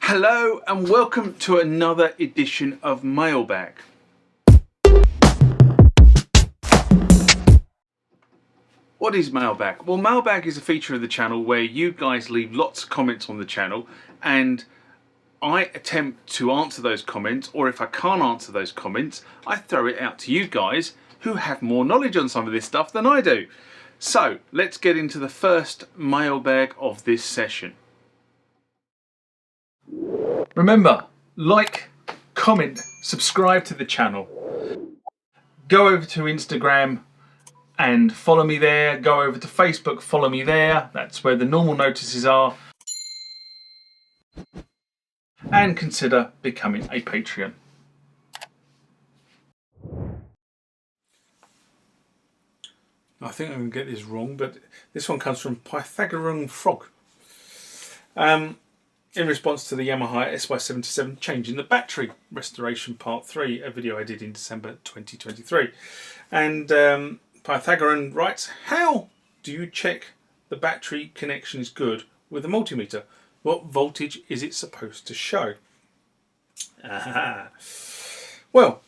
Hello and welcome to another edition of Mailbag. What is Mailbag? Well, Mailbag is a feature of the channel where you guys leave lots of comments on the channel and I attempt to answer those comments, or if I can't answer those comments, I throw it out to you guys who have more knowledge on some of this stuff than I do. So let's get into the first mailbag of this session. Remember, like, comment, subscribe to the channel. Go over to Instagram and follow me there. Go over to Facebook, follow me there. That's where the normal notices are. And consider becoming a Patreon. I think I'm going to get this wrong, but this one comes from Pythagorean Frog. In response to the Yamaha SY77 changing the battery restoration part 3, a video I did in December 2023. And Pythagorean writes, how do you check the battery connection is good with a multimeter? What voltage is it supposed to show? Well,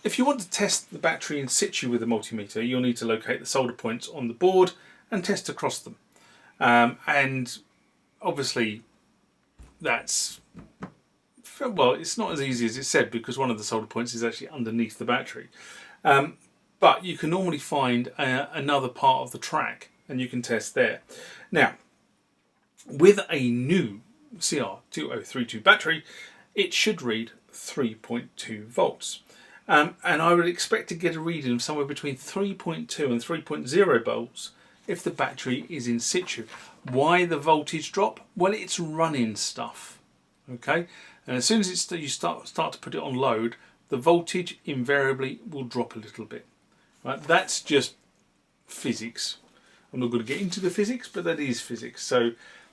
if you want to test the battery in situ with a multimeter, you'll need to locate the solder points on the board and test across them. And obviously that's, well, it's not as easy as it said because one of the solder points is actually underneath the battery. But you can normally find another part of the track and you can test there. Now, with a new CR2032 battery, it should read 3.2 volts. And I would expect to get a reading of somewhere between 3.2 and 3.0 volts if the battery is in situ. Why the voltage drop? Well, it's running stuff, okay? And as soon as you start to put it on load, the voltage invariably will drop a little bit. Right? That's just physics. I'm not going to get into the physics, but that is physics. So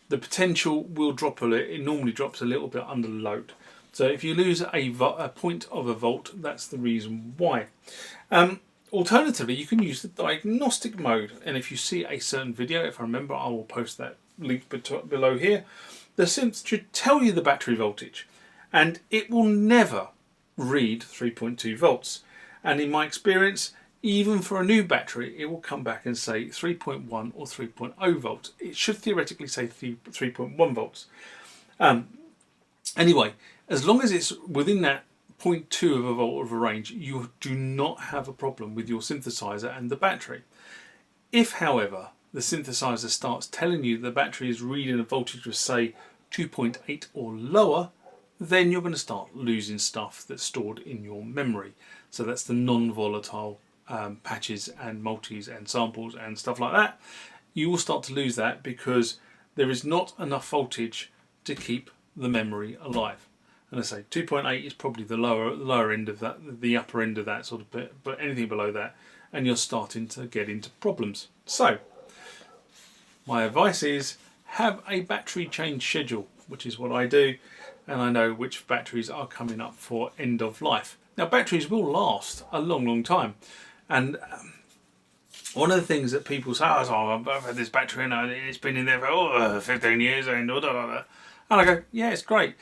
the potential will drop a little. It normally drops a little bit under load. So if you lose a point of a volt, that's the reason why. Alternatively, you can use the diagnostic mode, and if you see a certain video, if I remember, I will post that link below here. The synth should tell you the battery voltage, and it will never read 3.2 volts. And in my experience, even for a new battery, it will come back and say 3.1 or 3.0 volts. It should theoretically say 3.1 volts. Anyway, as long as it's within that 0.2 of a volt of a range, you do not have a problem with your synthesizer and the battery. If, however, the synthesizer starts telling you the battery is reading a voltage of, say, 2.8 or lower, then you're going to start losing stuff that's stored in your memory. So that's the non-volatile patches and multis and samples and stuff like that. You will start to lose that because there is not enough voltage to keep the memory alive. And I say 2.8 is probably the lower end of that, the upper end of that sort of bit, but anything below that, and you're starting to get into problems. So my advice is have a battery change schedule, which is what I do, and I know which batteries are coming up for end of life. Now, batteries will last a long, long time, and one of the things that people say, oh, I've had this battery and it's been in there for 15 years and blah, blah, blah. And I go, yeah, it's great.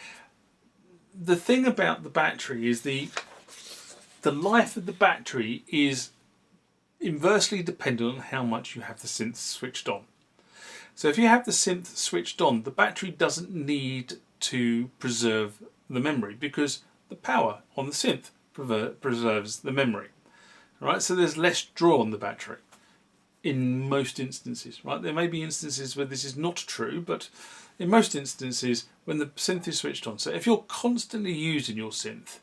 The thing about the battery is the life of the battery is inversely dependent on how much you have the synth switched on. So if you have the synth switched on, the battery doesn't need to preserve the memory because the power on the synth preserves the memory. Right? So there's less draw on the battery in most instances. Right? There may be instances where this is not true, but in most instances, when the synth is switched on, so if you're constantly using your synth,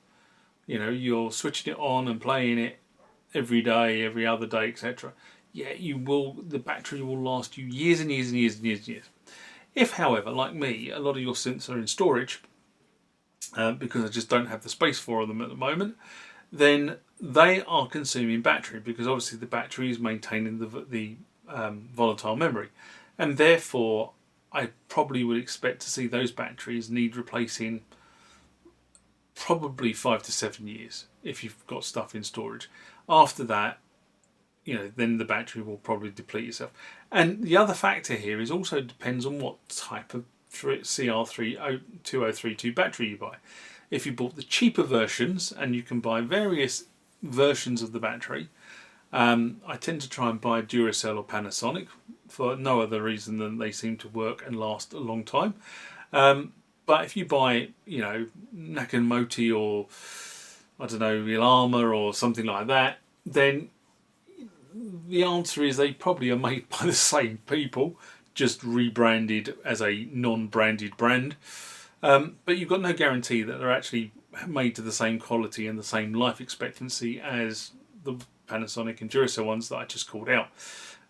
you know, you're switching it on and playing it every day, every other day, etc., yeah, the battery will last you years and years and years and years and years. If, however, like me, a lot of your synths are in storage, because I just don't have the space for them at the moment, then they are consuming battery because obviously the battery is maintaining the volatile memory, and therefore I probably would expect to see those batteries need replacing probably 5 to 7 years if you've got stuff in storage. After that, you know, then the battery will probably deplete itself. And the other factor here is also depends on what type of CR2032 battery you buy. If you bought the cheaper versions, and you can buy various versions of the battery, I tend to try and buy Duracell or Panasonic for no other reason than they seem to work and last a long time. But if you buy, you know, Nakamoti or I don't know, Ilama or something like that, then the answer is they probably are made by the same people, just rebranded as a non-branded brand. But you've got no guarantee that they're actually made to the same quality and the same life expectancy as the Panasonic and Duracell ones that I just called out.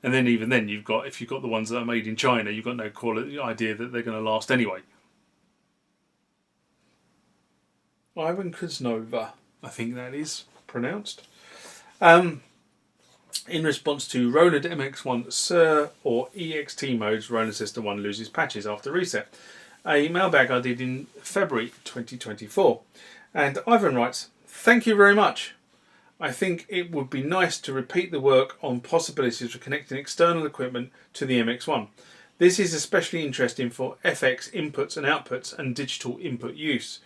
And then even then, if you've got the ones that are made in China, you've got no quality idea that they're going to last anyway. Ivan Kuznova, I think that is pronounced. In response to Roland MX-1 SIR or EXT modes, Roland System 1 loses patches after reset. A mailbag I did in February 2024. And Ivan writes, "Thank you very much. I think it would be nice to repeat the work on possibilities for connecting external equipment to the MX-1. This is especially interesting for FX inputs and outputs and digital input use.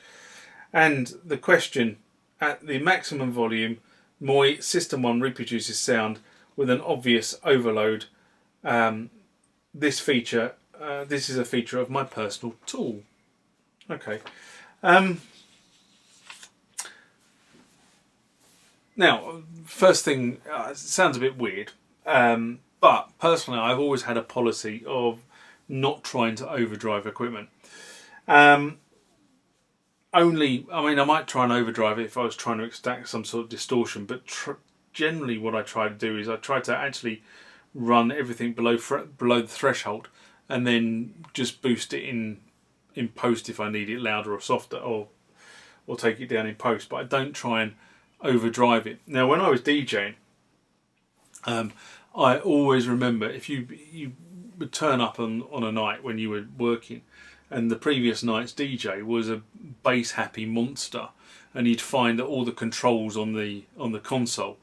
And the question, at the maximum volume, MOI System 1 reproduces sound with an obvious overload. This is a feature of my personal tool." Okay. Now, first thing, it sounds a bit weird, but personally I've always had a policy of not trying to overdrive equipment. I might try and overdrive it if I was trying to extract some sort of distortion, but generally what I try to do is I try to actually run everything below the threshold and then just boost it in post if I need it louder or softer, or take it down in post, but I don't try and overdrive it. Now, when I was DJing, I always remember, if you would turn up on a night when you were working and the previous night's DJ was a bass happy monster, and you'd find that all the controls on the console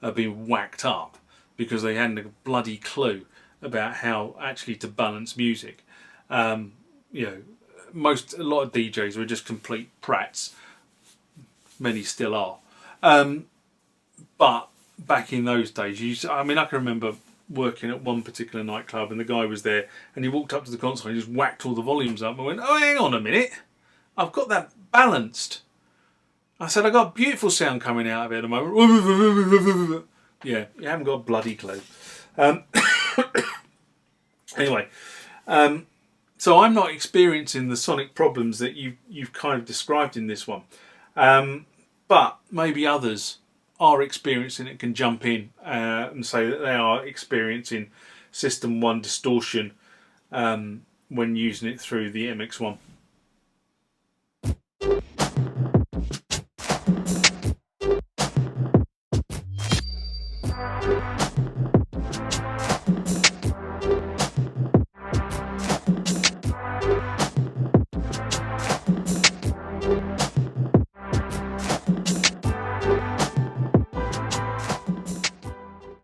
are being whacked up because they hadn't a bloody clue about how actually to balance music. A lot of DJs were just complete prats. Many still are. But back in those days, I can remember working at one particular nightclub and the guy was there and he walked up to the console and he just whacked all the volumes up and went, "Oh, hang on a minute, I've got that balanced." I said, "I got beautiful sound coming out of it at the moment." Yeah, you haven't got a bloody clue. Anyway, so I'm not experiencing the sonic problems that you've kind of described in this one. But maybe others are experiencing it, can jump in and say that they are experiencing System 1 distortion when using it through the MX-1.